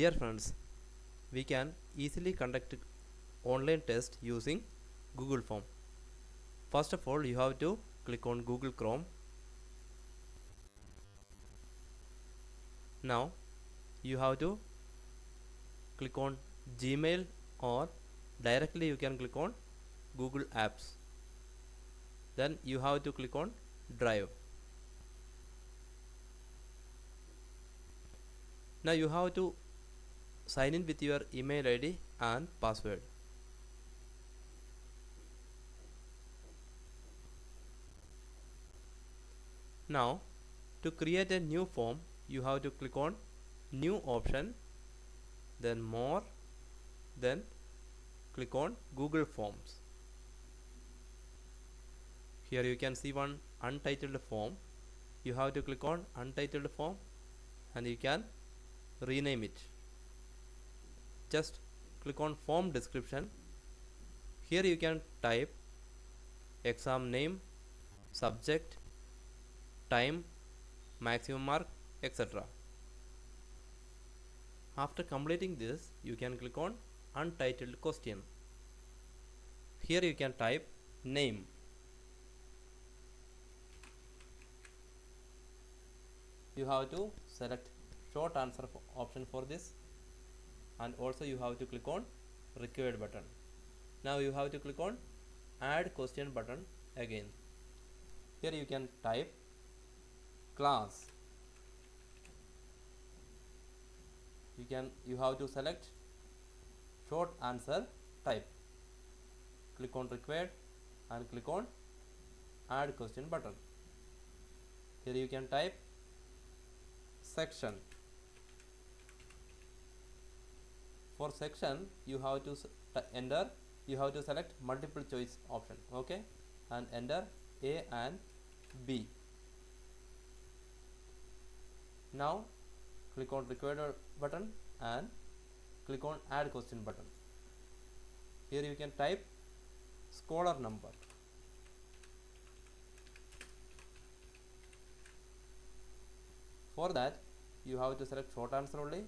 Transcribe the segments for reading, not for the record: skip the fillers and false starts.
Dear friends, we can easily conduct online test using Google Form. First of all, you have to click on Google Chrome. Now, you have to click on Gmail, or directly you can click on Google Apps. Then you have to click on Drive. Now you have to sign in with your email ID and password. Now, to create a new form, you have to click on New option, then More, then click on Google Forms. Here you can see one untitled form. You have to click on Untitled Form and you can rename it. Just click on Form Description. Here you can type exam name, subject, time, maximum mark, etc. After completing this, you can click on Untitled Question. Here you can type name. You have to select short answer option for this, and also you have to click on required button. Now you have to click on add question button again. Here you can type class. You have to select short answer type. Click on required and click on add question button. Here you can type section. For section, you have to select multiple choice option, okay, and enter A and B. Now click on required button and click on add question button. Here you can type scholar number. For that, you have to select short answer only,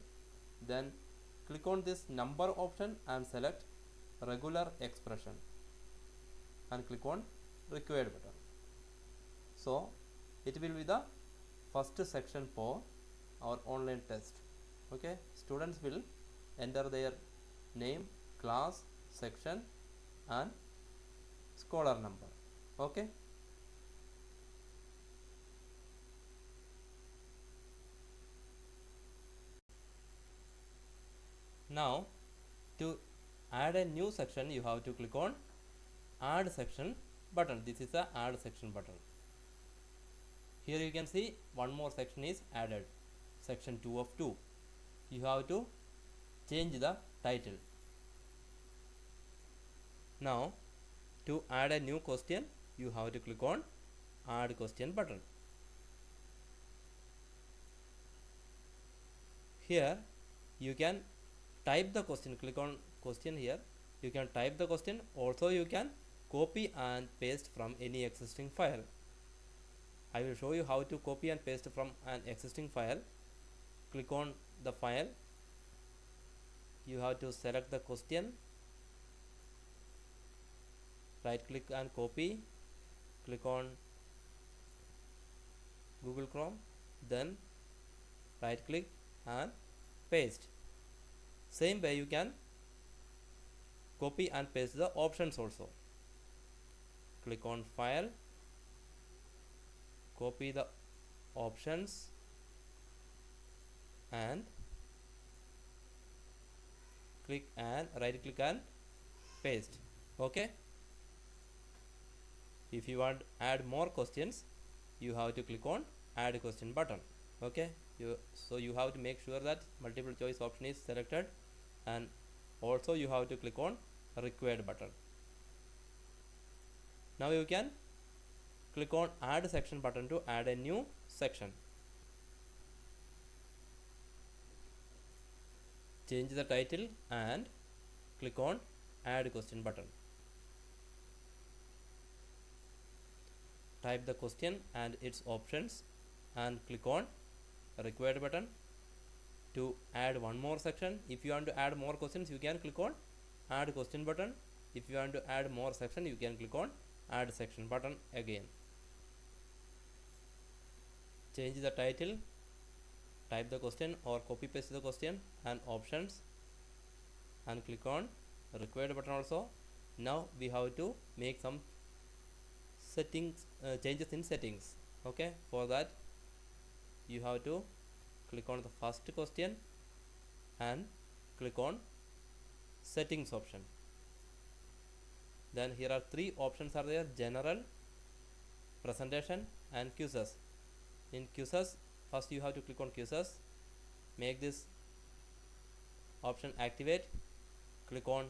then click on this number option and select regular expression and click on required button. So it will be the first section for our online test. Okay, students will enter their name, class, section and scholar number. Okay. Now to add a new section, you have to click on add section button. This is the add section button. Here you can see one more section is added, section 2 of 2. You have to change the title. Now to add a new question, you have to click on add question button. Here you can type the question. Click on question. Here you can type the question. Also you can copy and paste from any existing file. I will show you how to copy and paste from an existing file. Click on the file. You have to select the question, right click and copy, click on Google Chrome, then right click and paste. Same way you can copy and paste the options also. Click on file, copy the options and click and right click and paste. Okay. If you want to add more questions, you have to click on add question button. Okay. So you have to make sure that multiple choice option is selected, and also you have to click on required button. Now you can click on add section button to add a new section. Change the title and click on add question button. Type the question and its options and click on required button. to add one more section. If you want to add more questions, you can click on add question button. If you want to add more section, you can click on add section button again. Change the title, type the question or copy paste the question and options, and click on required button also. Now we have to make some settings, changes in settings. Okay, for that you have to click on the first question and click on settings option. Then here are three options are there: general, presentation and quizzes. In quizzes, first you have to click on quizzes, make this option activate, click on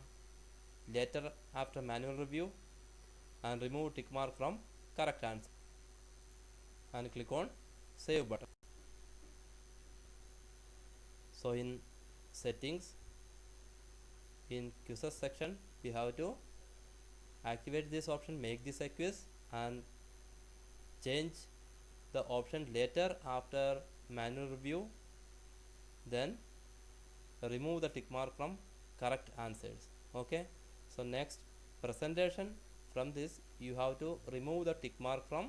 later after manual review and remove tick mark from correct answer and click on save button. So in settings, in quizzes section, we have to activate this option, make this a quiz and change the option later after manual review, then remove the tick mark from correct answers. Okay, so next presentation, from this you have to remove the tick mark from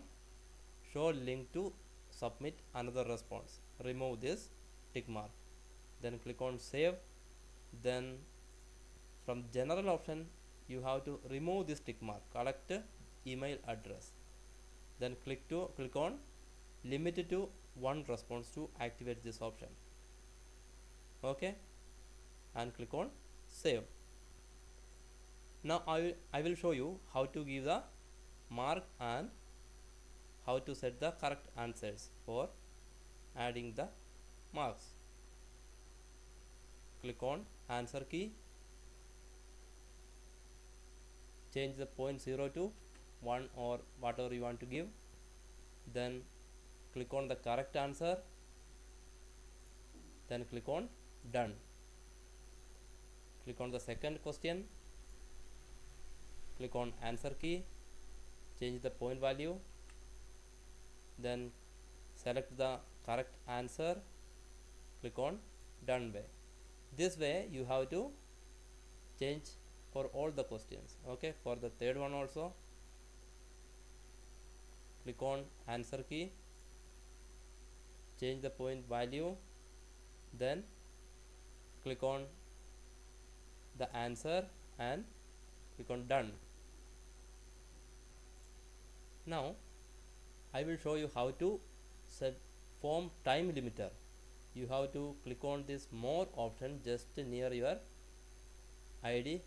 show link to submit another response. Remove this tick mark, then click on save. Then from general option you have to remove this tick mark, collect email address, then click on limit to one response to activate this option. Okay, and click on save. Now I will show you how to give the mark and how to set the correct answers for adding the marks. Click on answer key, change the 0.0 to 1 or whatever you want to give, then click on the correct answer, then click on done. Click on the second question, click on answer key, change the point value, then select the correct answer, click on done way. This way you have to change for all the questions. Okay, for the third one also, click on answer key, change the point value, then click on the answer and click on done. Now I will show you how to set form time limiter. You have to click on this more option just near your ID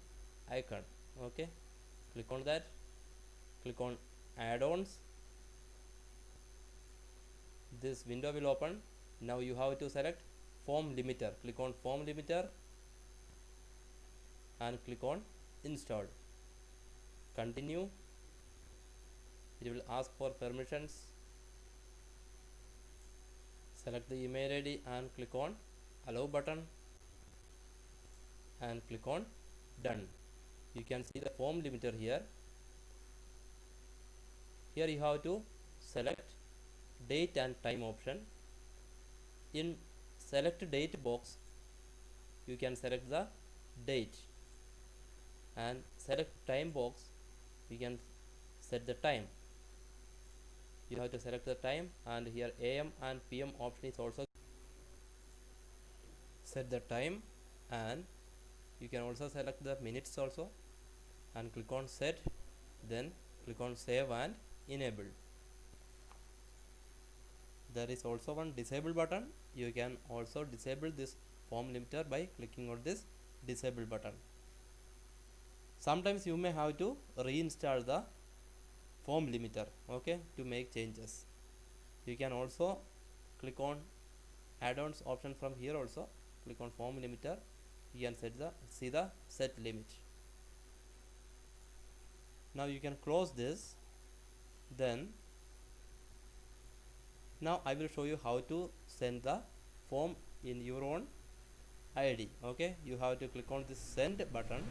icon. Okay, click on that, click on add-ons. This window will open. Now you have to select form limiter. Click on form limiter and click on install. Continue. It will ask for permissions. Select the email ID and click on allow button and click on done. You can see the form limiter here. Here you have to select date and time option. In select date box you can select the date, and select time box we can set the time. You have to select the time, and here AM and PM option is also set the time, and you can also select the minutes also and click on set, then click on save and enable. There is also one disable button. You can also disable this form limiter by clicking on this disable button. Sometimes you may have to reinstall the form limiter, okay, to make changes. You can also click on add-ons option from here also. Click on form limiter. You can see the set limit. Now you can close this. Then now I will show you how to send the form in your own ID. Okay, you have to click on this send button.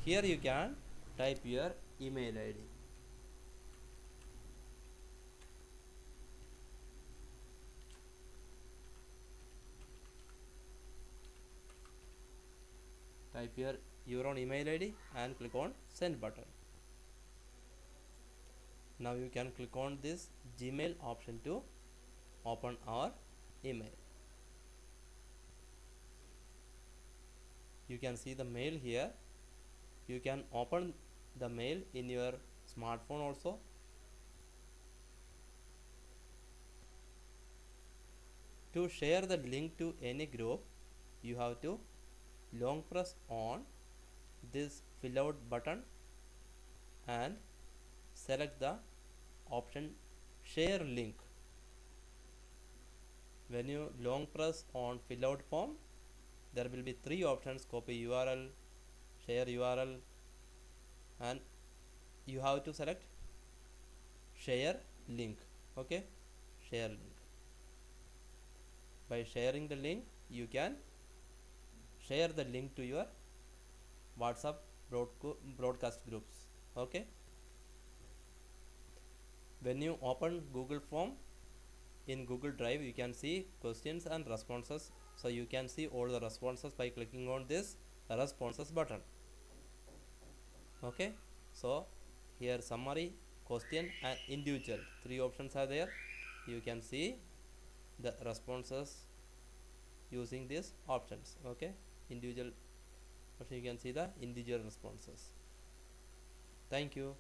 Here you can type your email ID. Type here your own email ID and click on send button. Now you can click on this Gmail option to open our email. You can see the mail here. You can open the mail in your smartphone also. To share the link to any group, you have to long press on this fill out button and select the option share link. When you long press on fill out form, there will be three options: copy URL, share URL, and you have to select share link. Okay, share link. By sharing the link, you can share the link to your WhatsApp broadcast groups. Okay, when you open Google form in Google Drive, you can see questions and responses. So you can see all the responses by clicking on this responses button. Okay, so here summary, question and individual, three options are there. You can see the responses using these options. Okay, individual option, you can see the individual responses. Thank you.